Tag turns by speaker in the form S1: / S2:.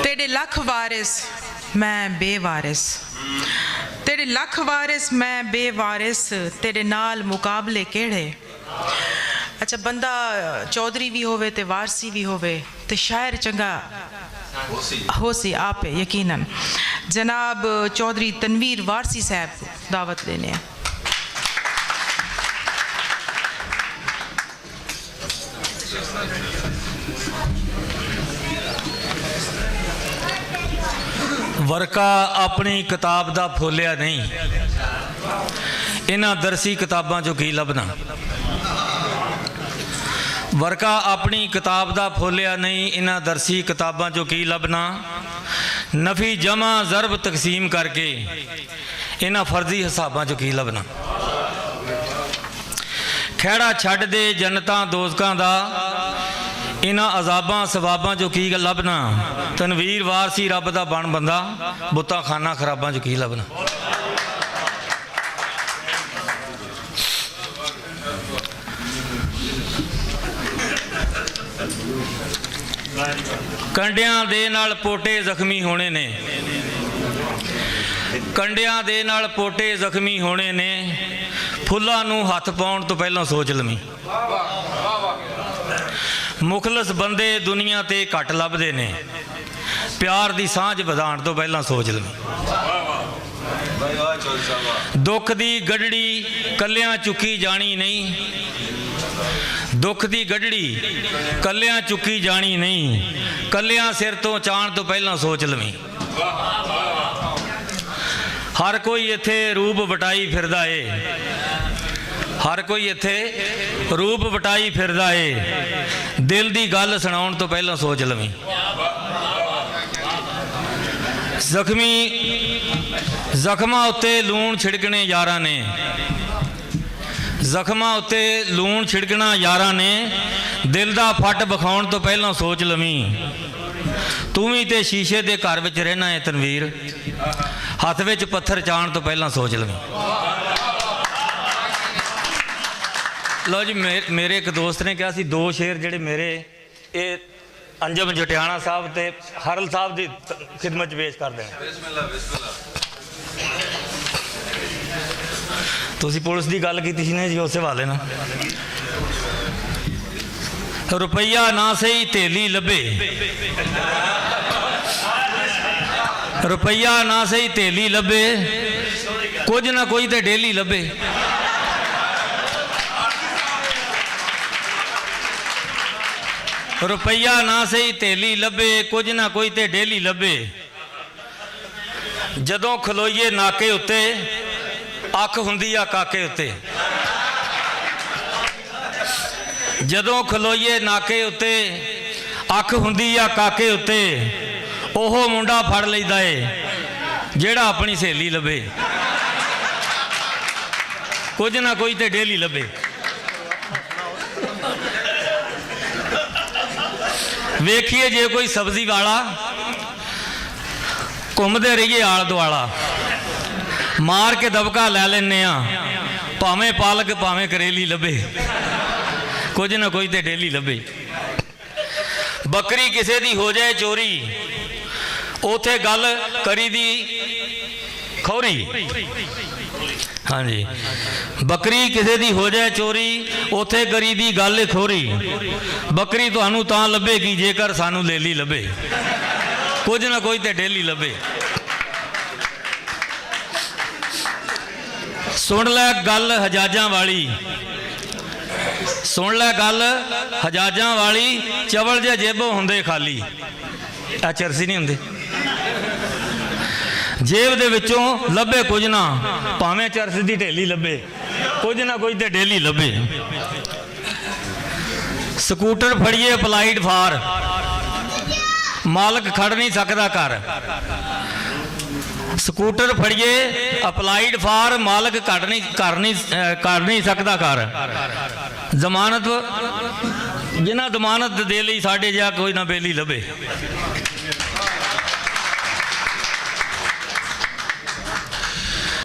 S1: तेरे लख वारिस मैं बेवारिस, तेरे लख वारिस मैं बेवारिस, तेरे नाल मुकाबले केड़े। अच्छा, बंदा चौधरी भी होवे ते वारसी भी होवे ते शायर चंगा हो सी आप यकीनन। जनाब चौधरी तनवीर वारसी साहब दावत देने हैं।
S2: वर्का अपनी किताब दा फोलिया नहीं, इन्हां दरसी किताबां चों की लभना। वर्का अपनी किताब दा फोलिया नहीं, इन्हां दरसी किताबां चों की लभना। नफ़ी जमा ज़रब तकसीम करके इन्हां फर्जी हिसाबां चों की लभना। खैड़ा छड्ड दे जन्नतां दोज़खां दा, इन्हां अजाबां सवाबां चों की लभना। तनवीर वारसी रब दा बन बंदा, बुत्ता खाना खराबां चों की लभना। कंडियां दे नाल पोटे जख्मी होने ने, कंडियां दे नाल पोटे जख्मी होने ने, फुल्लां नूं हथ पाउण तो पहलां सोच लवीं। मुखलस बंदे दुनिया ते घट लभदे ने, प्यार दी सांझ वधाण तो पहलां सोच लवीं। दुख दी गढ़ड़ी कल्लियां चुकी जानी नहीं, दुख दी गढ़ड़ी कल्लियां चुकी जानी नहीं, कल्लियां सिर तो चाण तो पहलां सोच लवीं। हर कोई इत्थे रूप वटाई फिरदा है, हर कोई इत्थे रूप वटाई फिरदा है, दिल दी गल सुणाउण तो पहलां सोच लवीं। जख्मी जख्मां उत्ते लूण छिड़कने यारां ने, जख्मां उत्ते लूण छिड़कना यारां ने, दिल दा फट विखाउण तो पहलां सोच लवीं। तू भी ते शीशे दे घर विच रहना है तनवीर, हथ विच पत्थर चाण तो पहलां सोच लवीं। लो जी, मेरे एक दोस्त ने कहा सी दो शेर जिहड़े मेरे ये अंजम जटियाणा साहब ते हरल साहब की खिदमत पेश कर देना। तुसी पुलिस की गल की थी ना जी, उस हवाले ना। रुपया ना सही तेली लभे, रुपया ना सही तेली लभे, कुछ ना कोई तो डेली लभे। रुपया ना सही तेली लभे, कुछ ना कोई तो डेली लभे। जदों खलोईए नाके उत्ते, अख हुंदी आ काके उत्ते। जदों खलोईए नाके उत्ते, अख हुंदी आ काके उत्ते, ओहो मुंडा फड़ लैंदा है जेड़ा अपनी सहेली लभे। कुछ ना कोई तो डेली लभे। वेखिए जे कोई सब्जी वाला घूमते रहिए आल दुआला, मार के दबका लै लेने, भावें पालक भावें करेली लभे। कुछ ना कोई तो डेली लभे। बकरी किसी दी हो जाए चोरी, उथे गल करी दी खौरी। हाँ जी, बकरी किसी दी हो जाए चोरी, उथे करी दी गल खोरी। बकरी तुहानू तां लभेगी जेकर सानू लेली लभे। कुछ ना कोई तो डेली लभे। सुन लै गल हजाजां वाली, सुन लै गल हजाजां वाली, चवल जे जेबों हुंदे खाली। आ चरसी नहीं हुंदे, जेब दे विचों लभे कुछ ना, भावें चरस दी ढेली लभे। कुछ ना कोई तो डेली लभे। स्कूटर फड़िए अपलाइड फार, मालक खड़ नहीं सकता घर। स्कूटर फड़िए अपलाइड फार, मालक कर नहीं सकता घर। जमानत जिन्हें जमानत दे लई साडे जिहा कोई ना बेली लभे।